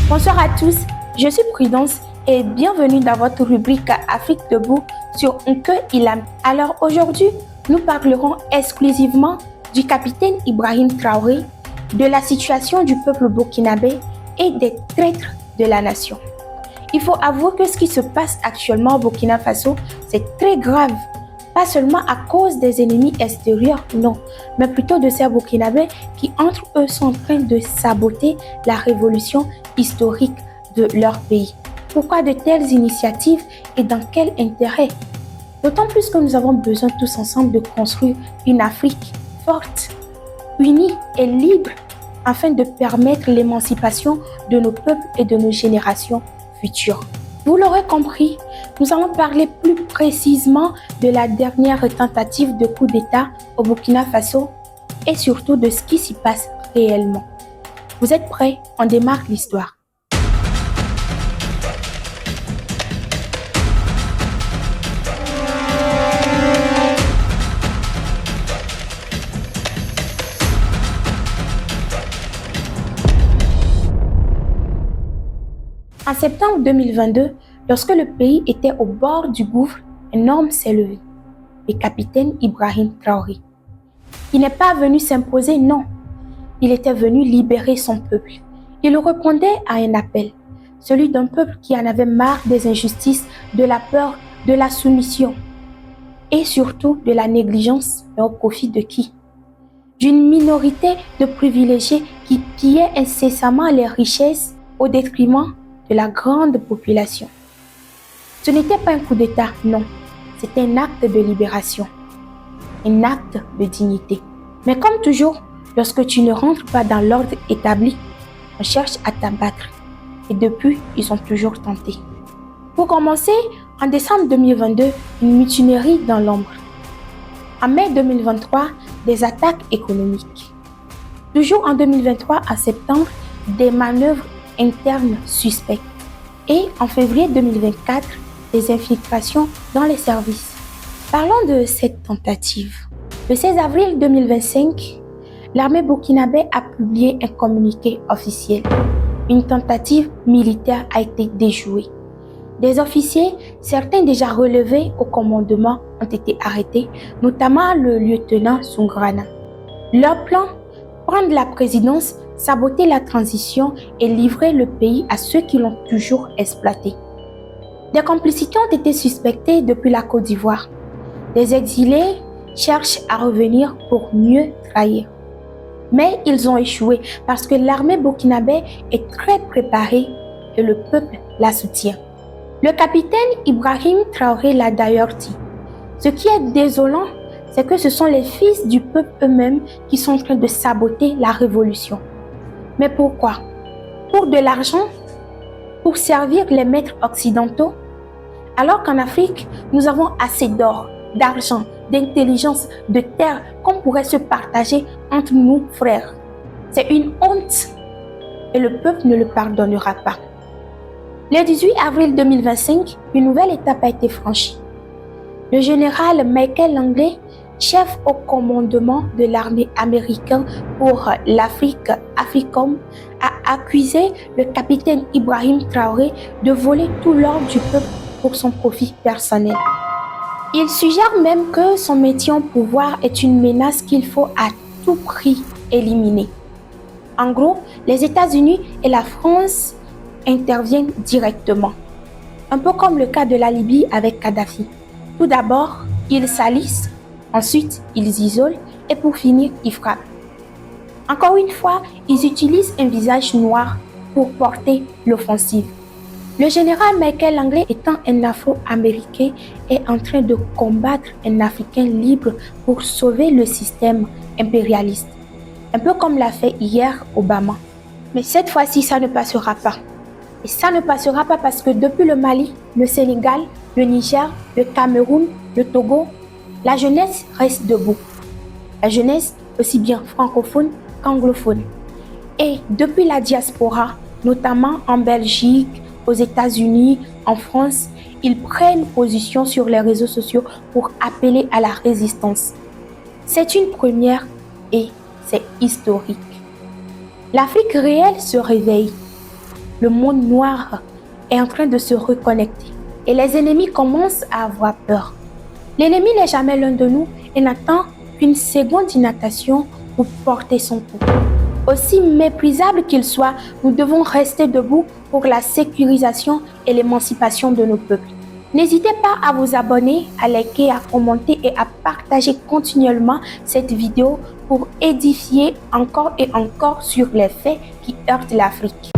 Bonsoir à tous, je suis Prudence et bienvenue dans votre rubrique Afrique debout sur Nke Ilam. Alors aujourd'hui, nous parlerons exclusivement du capitaine Ibrahim Traoré, de la situation du peuple burkinabé et des traîtres de la nation. Il faut avouer que ce qui se passe actuellement au Burkina Faso, c'est très grave. Pas seulement à cause des ennemis extérieurs, non, mais plutôt de ces Burkinabés qui, entre eux, sont en train de saboter la révolution historique de leur pays. Pourquoi de telles initiatives et dans quel intérêt? D'autant plus que nous avons besoin tous ensemble de construire une Afrique forte, unie et libre afin de permettre l'émancipation de nos peuples et de nos générations futures. Vous l'aurez compris, nous allons parler plus précisément de la dernière tentative de coup d'État au Burkina Faso et surtout de ce qui s'y passe réellement. Vous êtes prêts? On démarre l'histoire. En septembre 2022, lorsque le pays était au bord du gouffre, un homme s'est levé, le capitaine Ibrahim Traoré. Il n'est pas venu s'imposer, non. Il était venu libérer son peuple. Il répondait à un appel, celui d'un peuple qui en avait marre des injustices, de la peur, de la soumission et surtout de la négligence, mais au profit de qui? D'une minorité de privilégiés qui pillaient incessamment les richesses au détriment de la grande population. Ce n'était pas un coup d'État, non. C'était un acte de libération, un acte de dignité. Mais comme toujours, lorsque tu ne rentres pas dans l'ordre établi, on cherche à t'abattre. Et depuis, ils ont toujours tenté. Pour commencer, en décembre 2022, une mutinerie dans l'ombre. En mai 2023, des attaques économiques. Toujours en 2023, en septembre, des manœuvres internes suspectes. Et en février 2024, des infiltrations dans les services. Parlons de cette tentative. Le 16 avril 2025, l'armée burkinabé a publié un communiqué officiel. Une tentative militaire a été déjouée. Des officiers, certains déjà relevés au commandement, ont été arrêtés, notamment le lieutenant Sungrana. Leur plan, prendre la présidence, saboter la transition et livrer le pays à ceux qui l'ont toujours exploité. Des complicités ont été suspectées depuis la Côte d'Ivoire. Des exilés cherchent à revenir pour mieux trahir. Mais ils ont échoué parce que l'armée burkinabé est très préparée et le peuple la soutient. Le capitaine Ibrahim Traoré l'a d'ailleurs dit. Ce qui est désolant, c'est que ce sont les fils du peuple eux-mêmes qui sont en train de saboter la révolution. Mais pourquoi? Pour de l'argent? Pour servir les maîtres occidentaux? Alors qu'en Afrique, nous avons assez d'or, d'argent, d'intelligence, de terre qu'on pourrait se partager entre nous, frères. C'est une honte et le peuple ne le pardonnera pas. Le 18 avril 2025, une nouvelle étape a été franchie. Le général Michael Langley, chef au commandement de l'armée américaine pour l'Afrique, AFRICOM, a accusé le capitaine Ibrahim Traoré de voler tout l'or du peuple pour son profit personnel. Il suggère même que son métier au pouvoir est une menace qu'il faut à tout prix éliminer. En gros, les États-Unis et la France interviennent directement. Un peu comme le cas de la Libye avec Kadhafi. Tout d'abord, ils salissent, ensuite ils isolent et pour finir, ils frappent. Encore une fois, ils utilisent un visage noir pour porter l'offensive. Le général Michael Langley, étant un Afro-Américain, est en train de combattre un Africain libre pour sauver le système impérialiste. Un peu comme l'a fait hier Obama. Mais cette fois-ci, ça ne passera pas. Et ça ne passera pas parce que depuis le Mali, le Sénégal, le Niger, le Cameroun, le Togo, la jeunesse reste debout. La jeunesse aussi bien francophone qu'anglophone. Et depuis la diaspora, notamment en Belgique, aux États-Unis, en France, ils prennent position sur les réseaux sociaux pour appeler à la résistance. C'est une première et c'est historique. L'Afrique réelle se réveille. le monde noir est en train de se reconnecter et les ennemis commencent à avoir peur. L'ennemi n'est jamais l'un de nous et n'attend qu'une seconde d'inattention pour porter son coup. Aussi méprisable qu'il soit, nous devons rester debout pour la sécurisation et l'émancipation de nos peuples. N'hésitez pas à vous abonner, à liker, à commenter et à partager continuellement cette vidéo pour édifier encore et encore sur les faits qui heurtent l'Afrique.